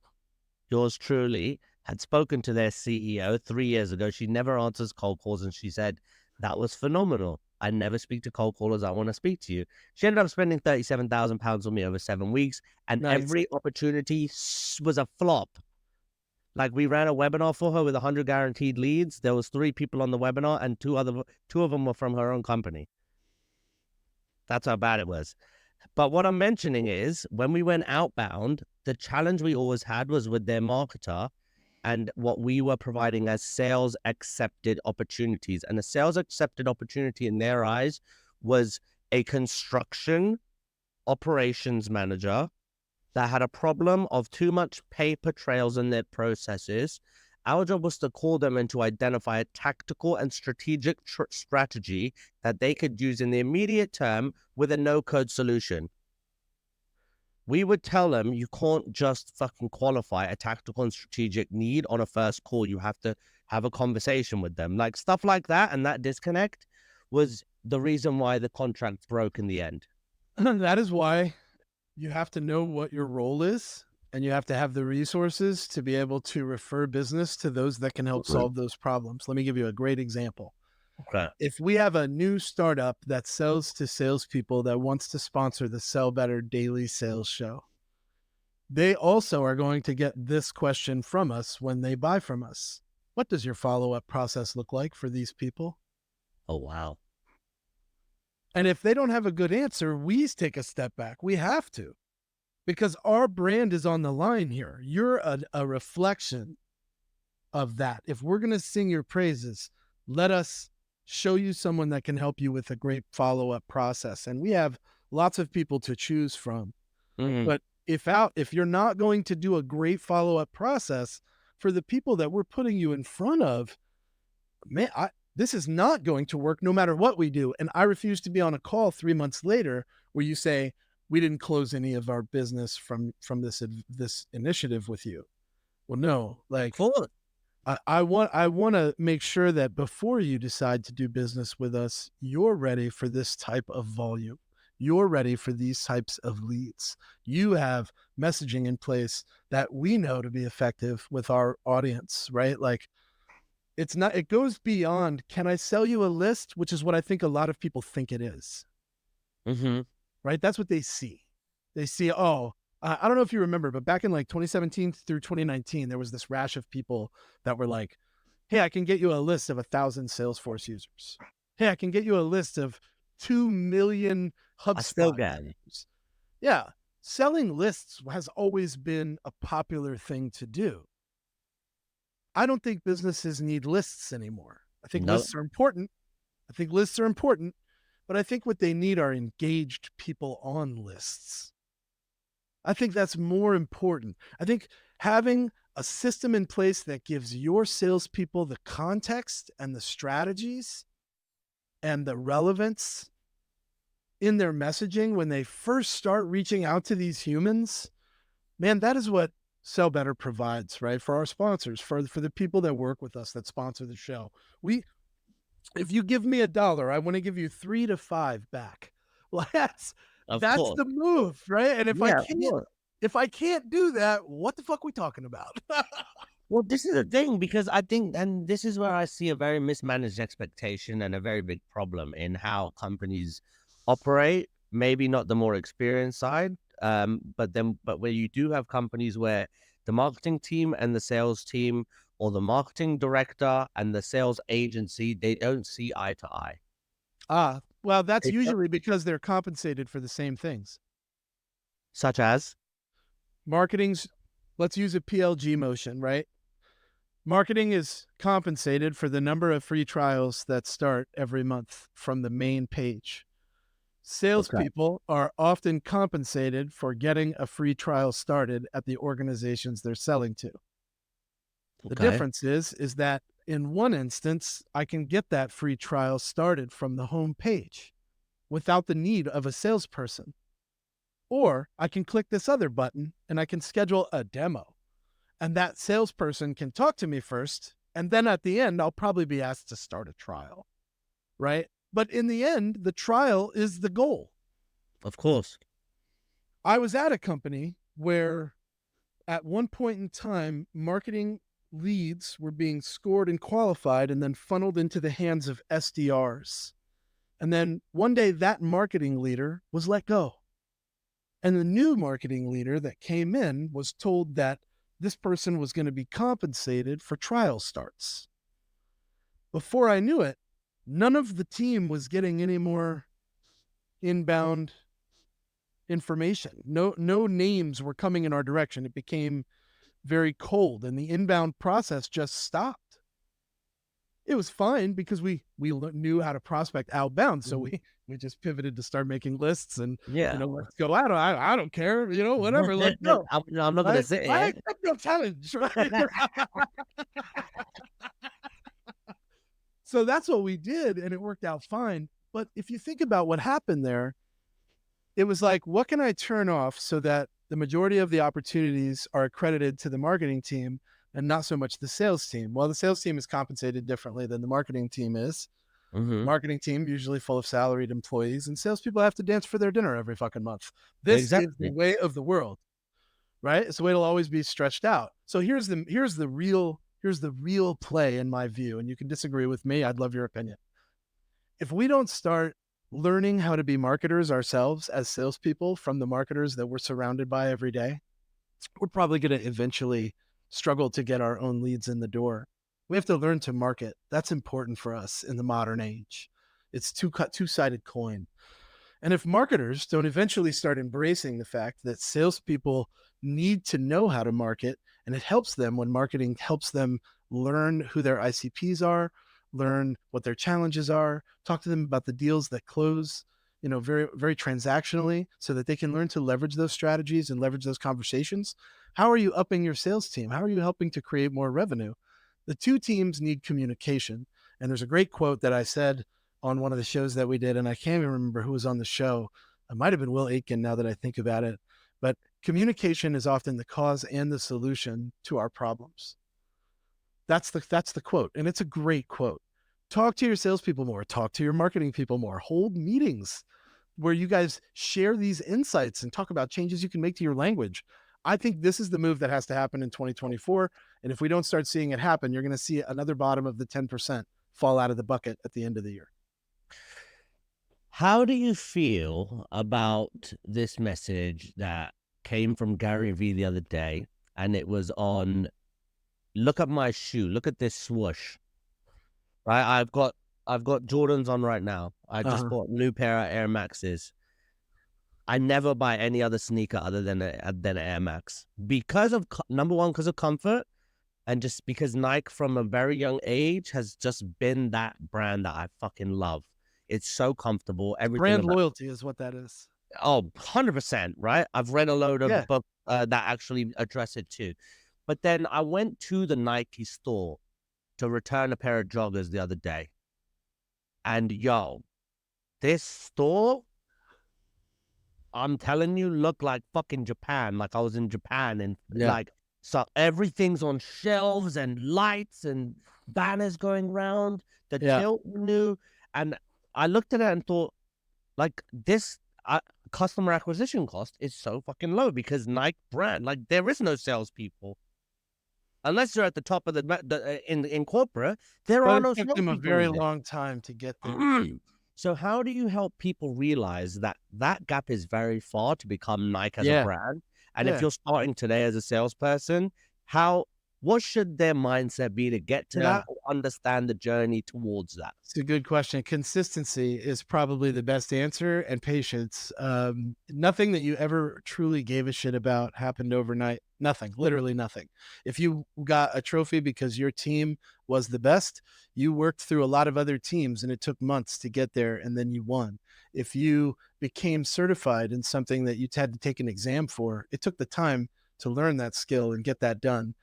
yours truly, had spoken to their CEO 3 years ago. She never answers cold calls, and she said, that was phenomenal. I never speak to cold callers. I want to speak to you. She ended up spending £37,000 on me over 7 weeks, and
Nice.
every opportunity was a flop. Like we ran a webinar for her with 100 guaranteed leads. There was 3 people on the webinar, and two of them were from her own company. That's how bad it was. But what I'm mentioning is when we went outbound, the challenge we always had was with their marketer and what we were providing as sales accepted opportunities. And a sales accepted opportunity in their eyes was a construction operations manager that had a problem of too much paper trails in their processes. Our job was to call them and to identify a tactical and strategic strategy that they could use in the immediate term with a no-code solution. We would tell them, you can't just fucking qualify a tactical and strategic need on a first call. You have to have a conversation with them. Like stuff like that, and that disconnect was the reason why the contract broke in the end.
That is why you have to know what your role is, and you have to have the resources to be able to refer business to those that can help solve those problems. Let me give you a great example.
Okay.
If we have a new startup that sells to salespeople that wants to sponsor the Sell Better daily sales show, they also are going to get this question from us when they buy from us. What does your follow-up process look like for these people?
Oh, wow.
And if they don't have a good answer, we take a step back. We have to, because our brand is on the line here. You're a reflection of that. If we're going to sing your praises, let us show you someone that can help you with a great follow-up process. And we have lots of people to choose from.
Mm-hmm.
But if you're not going to do a great follow-up process for the people that we're putting you in front of, man, this is not going to work no matter what we do. And I refuse to be on a call 3 months later where you say, we didn't close any of our business from this initiative with you. Well, no, like
Cool.
I want to make sure that before you decide to do business with us, you're ready for this type of volume. You're ready for these types of leads. You have messaging in place that we know to be effective with our audience, right? Like it goes beyond, can I sell you a list? Which is what I think a lot of people think it is,
Mm-hmm.
right? That's what they see. They see, oh, I don't know if you remember, but back in like 2017 through 2019, there was this rash of people that were like, hey, I can get you a list of 1,000 Salesforce users. Hey, I can get you a list of 2 million
I still
HubSpot
get it.
users. Yeah. Selling lists has always been a popular thing to do. I don't think businesses need lists anymore. I think
No.
lists are important. But I think what they need are engaged people on lists. I think that's more important. I think having a system in place that gives your salespeople the context and the strategies and the relevance in their messaging when they first start reaching out to these humans, man, that is what Sell Better provides, right? For our sponsors, for the people that work with us that sponsor the show. If you give me $1, I want to give you 3 to 5 back. Well,
Of
that's
course.
the move, right? And
Yeah, of course.
if I can't do that, what the fuck are we talking about?
Well, this is the thing, because I think, and this is where I see a very mismanaged expectation and a very big problem in how companies operate. Maybe not the more experienced side, but where you do have companies where the marketing team and the sales team, or the marketing director and the sales agency, they don't see eye to eye.
Well, that's
They don't-
usually because they're compensated for the same things.
Such as,
Marketing's, let's use a PLG motion, right? Marketing is compensated for the number of free trials that start every month from the main page.
okay,
Salespeople are often compensated for getting a free trial started at the organizations they're selling to. The
okay,
difference is that in one instance, I can get that free trial started from the home page without the need of a salesperson. Or I can click this other button and I can schedule a demo. And that salesperson can talk to me first. And then at the end, I'll probably be asked to start a trial, right? But in the end, the trial is the goal.
of course.
I was at a company where at one point in time, marketing leads were being scored and qualified and then funneled into the hands of SDRs. And then one day that marketing leader was let go. And the new marketing leader that came in was told that this person was going to be compensated for trial starts. Before I knew it, none of the team was getting any more inbound information. No names were coming in our direction. It became very cold, and the inbound process just stopped. It was fine because we knew how to prospect outbound, so
Mhm.
we just pivoted to start making lists and,
Yeah.
let's go out. I don't care, whatever. Let's go.
I'm not gonna
Right?
sit
I
here.
accept no challenge. Right? So that's what we did, and it worked out fine. But if you think about what happened there, it was like, what can I turn off so that the majority of the opportunities are accredited to the marketing team and not so much the sales team? Well, the sales team is compensated differently than the marketing team is.
Mhm.
Marketing team usually full of salaried employees, and salespeople have to dance for their dinner every fucking month. This is the
Exactly.
way of the world, right? It's the way it'll always be stretched out. So here's the real play in my view, and you can disagree with me. I'd love your opinion. If we don't start learning how to be marketers ourselves as salespeople from the marketers that we're surrounded by every day, we're probably going to eventually struggle to get our own leads in the door. We have to learn to market. That's important for us in the modern age. It's two-sided coin. And if marketers don't eventually start embracing the fact that salespeople need to know how to market, and it helps them when marketing helps them learn who their ICPs are, learn what their challenges are, talk to them about the deals that close, very, very transactionally, so that they can learn to leverage those strategies and leverage those conversations. How are you upping your sales team? How are you helping to create more revenue? The two teams need communication. And there's a great quote that I said on one of the shows that we did, and I can't even remember who was on the show. It might have been Will Aitken now that I think about it. But communication is often the cause and the solution to our problems. That's the quote, and it's a great quote. Talk to your salespeople more. Talk to your marketing people more. Hold meetings where you guys share these insights and talk about changes you can make to your language. I think this is the move that has to happen in 2024. And if we don't start seeing it happen, you're going to see another bottom of the 10% fall out of the bucket at the end of the year.
How do you feel about this message that came from Gary Vee the other day? And it was on, look at my shoe, look at this swoosh. Right? I've got Jordans on right now. I just
Uh-huh.
bought a new pair of Air Maxes. I never buy any other sneaker other than Air Max because of number one, because of comfort, and just because Nike from a very young age has just been that brand that I fucking love. It's so comfortable. Everything
Brand
about
loyalty is what that is.
100%, right? I've read a load
Yeah.
of books that actually address it too. But then I went to the Nike store to return a pair of joggers the other day, and yo, this store, I'm telling you, look like fucking Japan. Like I was in Japan, and
Yeah.
like, so everything's on shelves and lights and banners going around. The
Yeah.
tilt new, and I looked at it and thought, like this customer acquisition cost is so fucking low because Nike brand, like there is no salespeople unless you're at the top of in corporate. There
But
are
it
no
took them a
salespeople
very
in there.
long time to get there.
So how do you help people realize that that gap is very far to become Nike as a
Yeah.
brand? And if
Yeah.
you're starting today as a salesperson, how what should their mindset be to get to
Yeah.
that or understand the journey towards that?
It's a good question. Consistency is probably the best answer, and patience. Nothing that you ever truly gave a shit about happened overnight. Nothing, literally nothing. If you got a trophy because your team was the best, you worked through a lot of other teams and it took months to get there and then you won. If you became certified in something that you had to take an exam for, it took the time to learn that skill and get that done.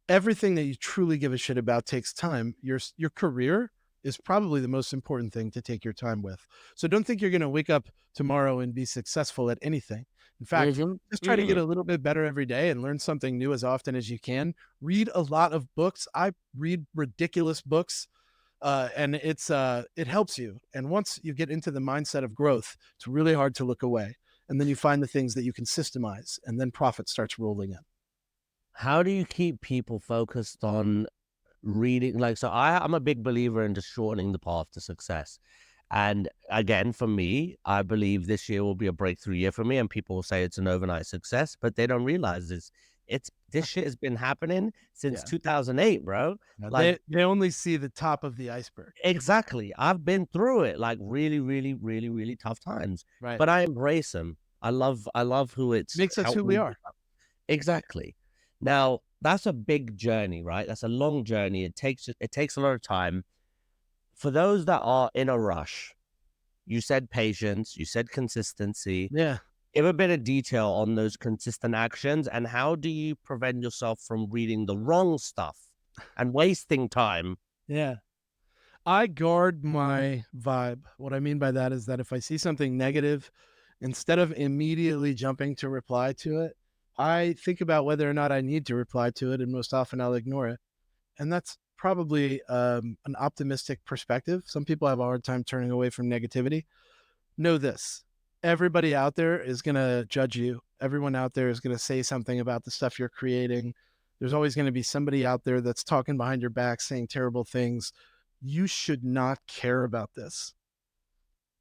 Everything that you truly give a shit about takes time. Your career is probably the most important thing to take your time with. So don't think you're going to wake up tomorrow and be successful at anything. In fact,
Mhm,
just try to get
mhm.
a little bit better every day and learn something new as often as you can. Read a lot of books. I read ridiculous books, and it helps you. And once you get into the mindset of growth, it's really hard to look away. And then you find the things that you can systemize, and then profit starts rolling in.
How do you keep people focused on reading? Like, so I'm a big believer in just shortening the path to success. And again, for me, I believe this year will be a breakthrough year for me. And people will say it's an overnight success, but they don't realize this shit has been happening since
Yeah.
2008, bro.
Now
Like,
they only see the top of the iceberg.
exactly. I've been through it, like really, really, really, really tough times,
Right.
but I embrace them. I love who it's
Makes us who
helped
we
me
are.
become. Exactly. Now, that's a big journey, right? That's a long journey. It takes a lot of time. For those that are in a rush, you said patience, you said consistency.
Yeah.
Give a bit of detail on those consistent actions, and how do you prevent yourself from reading the wrong stuff and wasting time?
Yeah. I guard my vibe. What I mean by that is that if I see something negative, instead of immediately jumping to reply to it, I think about whether or not I need to reply to it, and most often I'll ignore it. And that's probably an optimistic perspective. Some people have a hard time turning away from negativity. Know this: everybody out there is going to judge you. Everyone out there is going to say something about the stuff you're creating. There's always going to be somebody out there that's talking behind your back, saying terrible things. You should not care about this,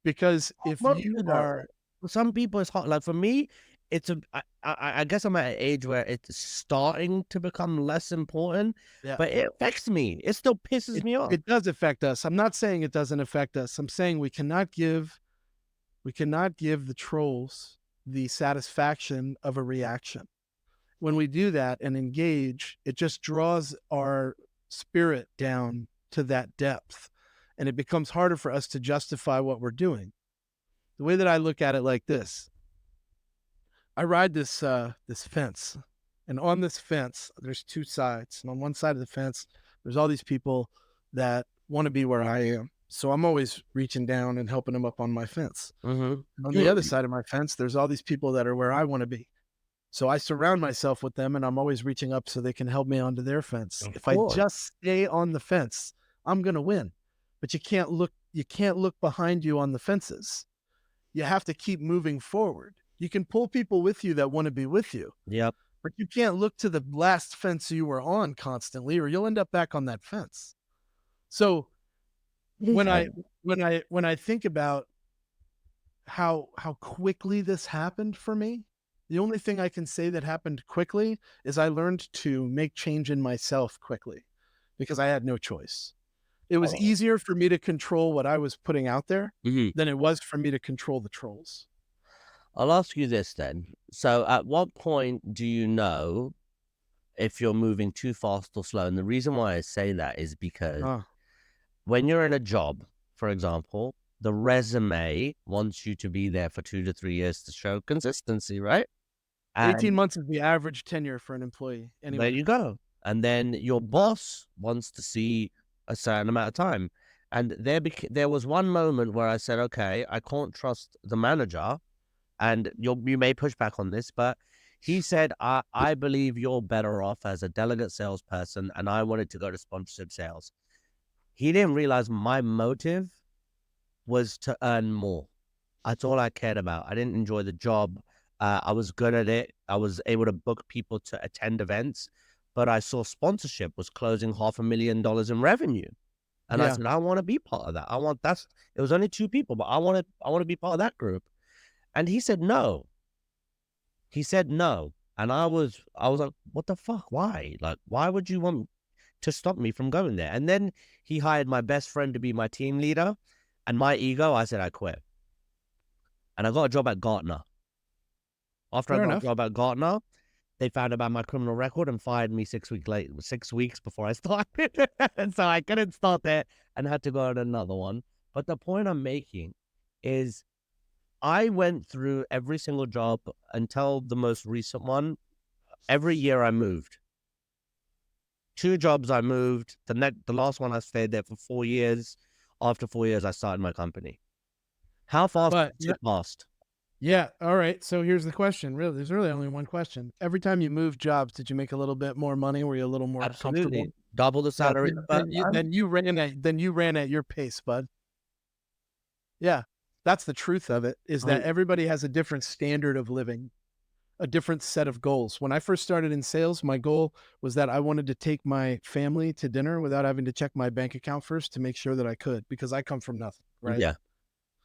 because if
Well,
you
you know,
are,
for some people it's hard. Like for me, it's a. I guess I'm at an age where it's starting to become less important,
yeah,
but it affects me. It still pisses
it,
me off.
it does affect us. I'm not saying it doesn't affect us. I'm saying we cannot give the trolls the satisfaction of a reaction. When we do that and engage, it just draws our spirit down to that depth, and it becomes harder for us to justify what we're doing. The way that I look at it like this: I ride this fence, and on this fence there's two sides, and on one side of the fence there's all these people that want to be where I am. So I'm always reaching down and helping them up on my fence.
Mm-hmm.
And on the other side of my fence, there's all these people that are where I want to be. So I surround myself with them, and I'm always reaching up so they can help me onto their fence.
Of
If I
course.
just stay on the fence, I'm going to win. But you can't look behind you on the fences. You have to keep moving forward. You can pull people with you that want to be with you,
Yep.
but you can't look to the last fence you were on constantly, or you'll end up back on that fence. So when
Yeah.
I think about how quickly this happened for me, the only thing I can say that happened quickly is I learned to make change in myself quickly, because I had no choice. It was
Oh.
easier for me to control what I was putting out there
Mhm.
than it was for me to control the trolls.
I'll ask you this then. So, at what point do you know if you're moving too fast or slow? And the reason why I say that is because
Uh,
when you're in a job, for example, the resume wants you to be there for 2 to 3 years to show consistency, right?
18
And
months is the average tenure for an employee
there
anywhere.
you go. And then your boss wants to see a certain amount of time. And there was one moment where I said, okay, I can't trust the manager. And you may push back on this, but he said, I believe you're better off as a delegate salesperson, and I wanted to go to sponsorship sales. He didn't realize my motive was to earn more. That's all I cared about. I didn't enjoy the job. I was good at it. I was able to book people to attend events, but I saw sponsorship was closing $500,000 in revenue. And I
Yeah.
said, I want to be part of that. It was only 2 people, but I want to be part of that group. And he said, no. He said no. And I was like, what the fuck? Why? Like, why would you want to stop me from going there? And then he hired my best friend to be my team leader. And my ego, I said, I quit. And I got a job at Gartner. After I
Fair
got a
enough.
job at Gartner, they found about my criminal record and fired me 6 weeks late, 6 weeks before I started. And so I couldn't start there and had to go on another one. But the point I'm making is I went through every single job until the most recent one. Every year I moved. 2 jobs I moved. The last one I stayed there for 4 years. After 4 years, I started my company. How fast
But
did it last?
yeah, all right. So here's the question. Really, there's really only one question. Every time you moved jobs, did you make a little bit more money? Were you a little more comfortable?
Absolutely. Double the
Yeah,
salary. But
then you ran at your pace, bud. Yeah. That's the truth of it, is that
I'm
everybody has a different standard of living, a different set of goals. When I first started in sales, my goal was that I wanted to take my family to dinner without having to check my bank account first to make sure that I could, because I come from nothing, right?
yeah.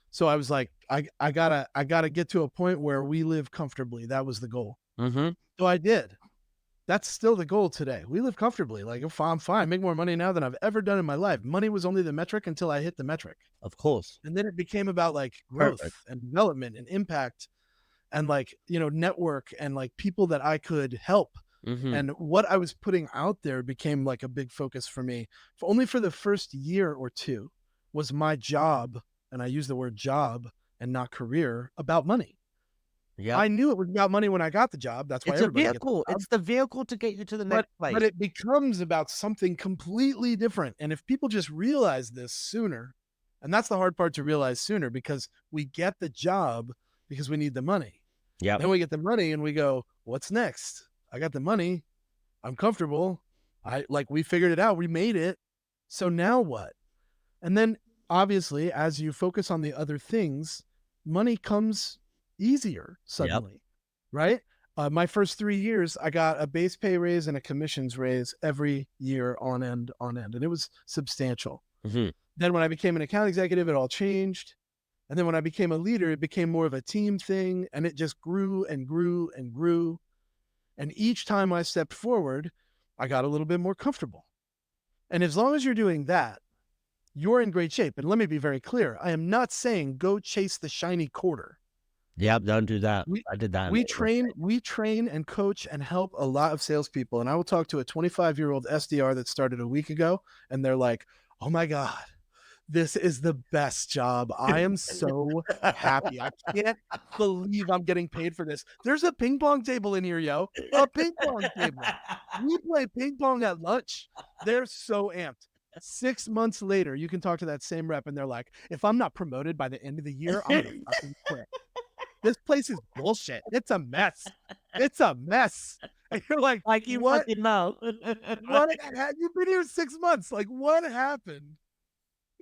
So I was like, I gotta get to a point where we live comfortably. That was the goal.
Mhm.
So I did. That's still the goal today. We live comfortably. Like, if I'm fine, I make more money now than I've ever done in my life. Money was only the metric until I hit the metric.
Of course.
And then it became about like
Perfect.
growth and development and impact and like, network and like people that I could help.
Hmm.
And what I was putting out there became like a big focus for me. For only for the first year or two was my job, and I use the word job and not career, about money.
Yep.
I knew it was about money when I got the job. That's why
It's a
everybody gets
vehicle.
a job.
It's the vehicle to get you to the
But
next
but
place.
it becomes about something completely different. And if people just realize this sooner, and that's the hard part to realize sooner, because we get the job because we need the money.
Yep.
Then we get the money and we go, what's next? I got the money. I'm comfortable. We figured it out. We made it. So now what? And then obviously, as you focus on the other things, money comes easier
Yep.
suddenly, right? My first 3 years, I got a base pay raise and a commissions raise every year on end, on end. And it was substantial.
Hmm.
Then when I became an account executive, it all changed. And then when I became a leader, it became more of a team thing. And it just grew and grew and grew. And each time I stepped forward, I got a little bit more comfortable. And as long as you're doing that, you're in great shape. And let me be very clear. I am not saying go chase the shiny quarter.
Yep. Don't do that.
We
I did that. And
we
made a
train,
mistake.
we train and coach and help a lot of salespeople. And I will talk to a 25-year-old SDR that started a week ago, and they're like, "Oh my God, this is the best job. I am so happy. I can't believe I'm getting paid for this. There's a ping pong table in here, yo. A ping pong table. We play ping pong at lunch." They're so amped. 6 months later, you can talk to that same rep, and they're like, "If I'm not promoted by the end of the year, I'm gonna fucking quit. This place is bullshit. It's a mess. It's a mess." And you're like,
Like you
"What?
fucking know.
What? You've been here 6 months. Like, what happened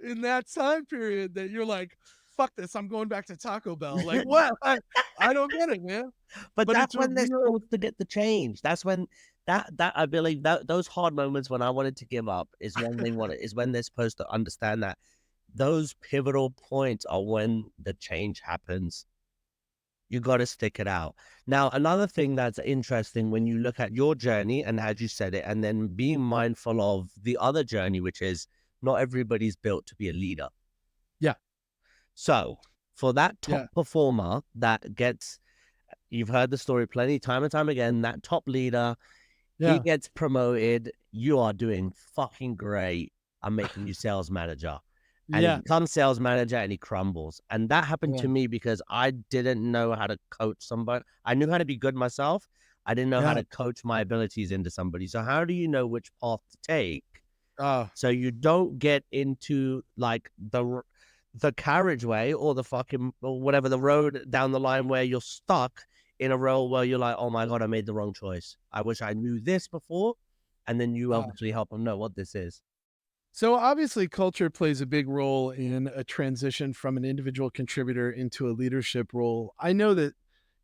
in that time period that you're like, fuck this, I'm going back to Taco Bell?" Like, what? I don't get it, man.
But
But
that's
it's a
when they're
real,
supposed to get the change. That's when that I believe that those hard moments when I wanted to give up is when they want it, is when they're supposed to understand that those pivotal points are when the change happens. You got to stick it out. Now, another thing that's interesting when you look at your journey and as you said it, and then being mindful of the other journey, which is not everybody's built to be a leader.
yeah,
So for that top
yeah,
performer that gets, you've heard the story plenty time and time again, that top leader, he
yeah,
gets promoted. You are doing fucking great. I'm making you sales manager. And he
yeah,
becomes sales manager and he crumbles. And that happened
yeah,
to me because I didn't know how to coach somebody. I knew how to be good myself. I didn't know how
yeah.
to coach my abilities into somebody. So how do you know which path to take
Uh,
so you don't get into like the carriageway or the fucking or whatever the road down the line where you're stuck in a role where you're like, oh my god, I made the wrong choice. I wish I knew this before, and then you
uh.
obviously help them know what this is.
So obviously, culture plays a big role in a transition from an individual contributor into a leadership role. I know that,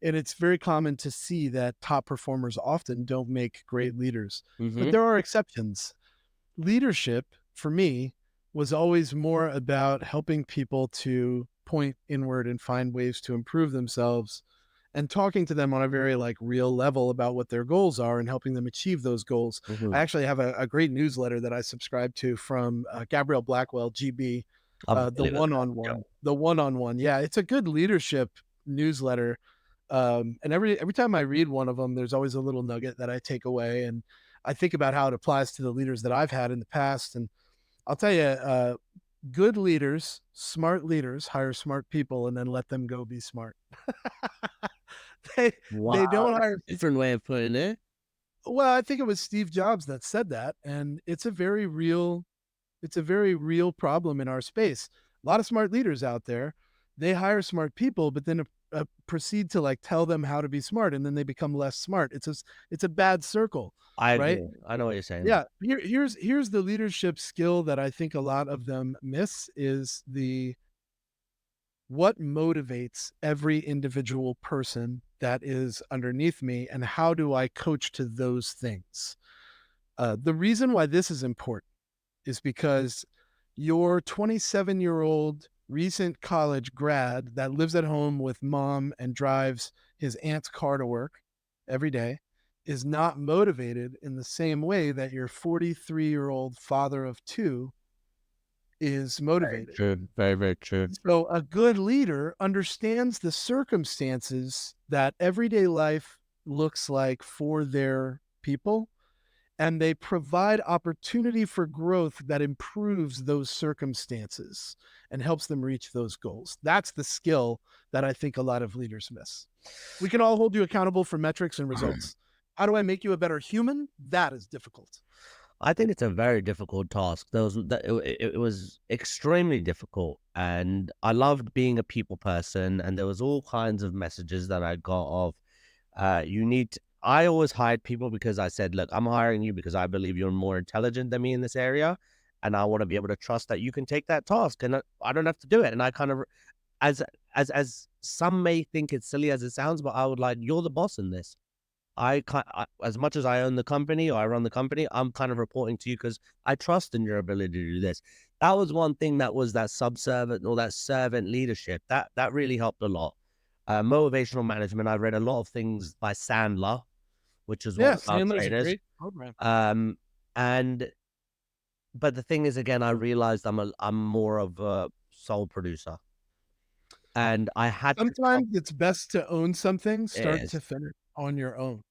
and it's very common to see that top performers often don't make great leaders, but
Hmm.
there are exceptions. Leadership for me was always more about helping people to point inward and find ways to improve themselves and talking to them on a very like real level about what their goals are and helping them achieve those goals. I
Hmm.
actually have a great newsletter that I subscribe to from Gabrielle Blackwell, GB,
I'm
the
familiar with
one
that.
on one, the one on one. Yeah, it's a good leadership newsletter. And every time I read one of them, there's always a little nugget that I take away, and I think about how it applies to the leaders that I've had in the past. And I'll tell you, good leaders, smart leaders, hire smart people and then let them go be smart. they
Wow,
they don't
that's
hire.
a different way of putting it.
Well, I think it was Steve Jobs that said that, and it's a very real problem in our space. A lot of smart leaders out there, they hire smart people, but then proceed to like tell them how to be smart, and then they become less smart. It's a bad circle,
I
right?
agree. I know what you're saying.
Yeah. Here's the leadership skill that I think a lot of them miss is the what motivates every individual person that is underneath me, and how do I coach to those things? The reason why this is important is because your 27-year-old recent college grad that lives at home with mom and drives his aunt's car to work every day is not motivated in the same way that your 43-year-old father of two is
Very
motivated.
true. Very, very true.
So a good leader understands the circumstances that everyday life looks like for their people, and they provide opportunity for growth that improves those circumstances and helps them reach those goals. That's the skill that I think a lot of leaders miss. We can all hold you accountable for metrics and results. How do I make you a better human? That is difficult.
I think it's a very difficult task. It was extremely difficult, and I loved being a people person. And there was all kinds of messages that I got of, you need. I always hired people because I said, look, I'm hiring you because I believe you're more intelligent than me in this area, and I want to be able to trust that you can take that task, and I don't have to do it. And I kind of, as as some may think it's silly as it sounds, but I would like, you're the boss in this. As much as I own the company or I run the company, I'm kind of reporting to you because I trust in your ability to do this. That was one thing that was that subservient or that servant leadership. That really helped a lot. Motivational management. I read a lot of things by Sandler, which is one
Yeah,
of our
Sandler's a
trainers.
great program.
Um, and but the thing is, again, I realized I'm more of a sole producer, and I had to
Sometimes it's best to own something
it
start to
is.
finish on your own.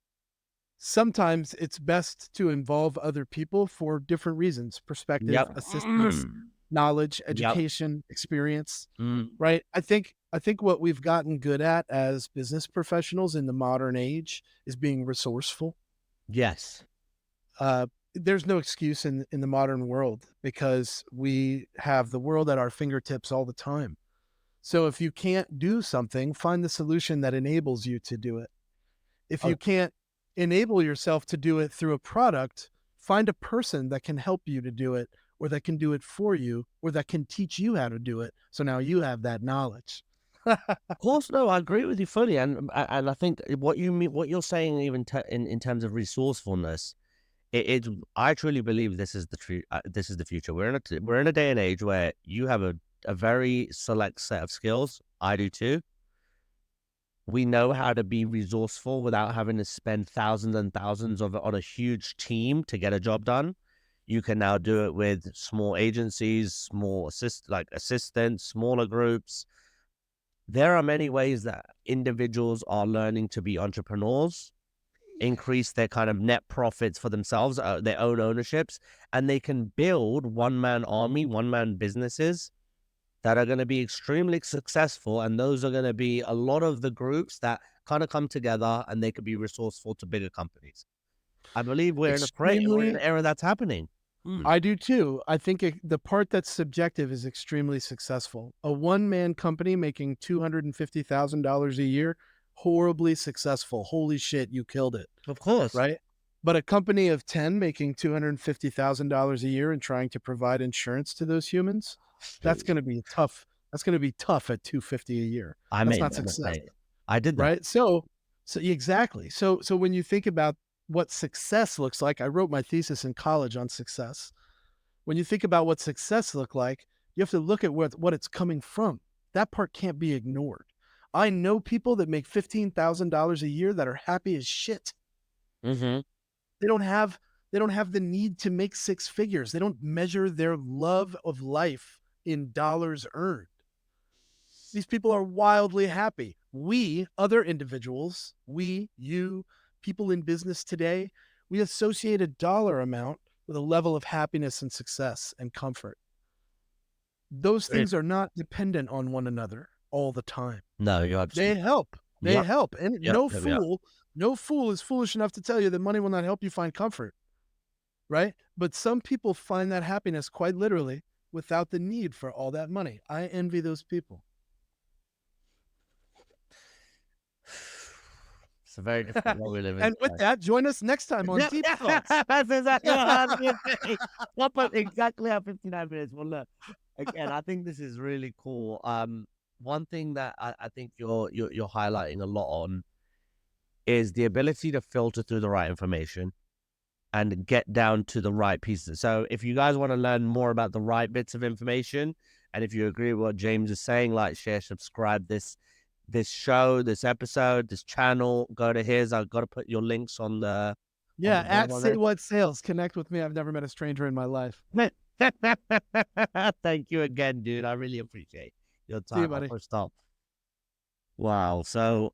Sometimes it's best to involve other people for different reasons, perspective,
Yep.
assistance, knowledge,
Yep.
education, experience,
Mm.
right? I think what we've gotten good at as business professionals in the modern age is being resourceful.
Yes.
Uh, there's no excuse in the modern world because we have the world at our fingertips all the time. So if you can't do something, find the solution that enables you to do it. If you can't enable yourself to do it through a product, find a person that can help you to do it, or that can do it for you, or that can teach you how to do it. So now you have that knowledge.
Of course, no, I agree with you fully, and I think what you mean, what you're saying, even in terms of resourcefulness, it's I truly believe this is the true, this is the future. We're in a day and age where you have a very select set of skills. I do too. We know how to be resourceful without having to spend thousands and thousands of on a huge team to get a job done. You can now do it with small agencies, small assistants, smaller groups. There are many ways that individuals are learning to be entrepreneurs, increase their kind of net profits for themselves, their own ownerships, and they can build one man army, one man businesses that are going to be extremely successful. And those are going to be a lot of the groups that kind of come together and they could be resourceful to bigger companies. I believe we're in an
Extremely,
era that's happening. Hmm.
I do too. I think the part that's subjective is extremely successful. A one man company making $250,000 a year, horribly successful. Holy shit, you killed it.
Of course.
Right? But a company of 10 making $250,000 a year and trying to provide insurance to those humans, that's going to be tough. That's going to be tough at 250 a year.
I
That's
made
not
that
success,
mistake. I did that.
right? So exactly. So when you think about what success looks like, I wrote my thesis in college on success. When you think about what success look like, you have to look at what it's coming from. That part can't be ignored. I know people that make $15,000 a year that are happy as shit.
Hmm.
They don't have they don't have the need to make six figures. They don't measure their love of life in dollars earned. These people are wildly happy. We, other individuals, you, people in business today, we associate a dollar amount with a level of happiness and success and comfort. Those things are not dependent on one another all the time.
No, you're
They
absolutely.
help. They
Yep.
help. And
Yep. Yep. Yep.
no fool is foolish enough to tell you that money will not help you find comfort, right? But some people find that happiness quite literally without the need for all that money. I envy those people.
It's a very difficult world we live in
And with
today.
that, join us next time on
Yep.
Deep Thoughts.
That's exactly what I was going to say. What, but exactly how 59 minutes. Well, look, again, I think this is really cool. One thing that I think you're highlighting a lot on is the ability to filter through the right information and get down to the right pieces. So if you guys want to learn more about the right bits of information, and if you agree with what James is saying, like, share, subscribe, this show, this episode, this channel, go to his. I've got to put your links on
Yeah,
the blog
at
on
Say
this.
What Sales. Connect with me. I've never met a stranger in my life.
Thank you again, dude. I really appreciate your
See you,
time. I'll
buddy.
stop. Wow. So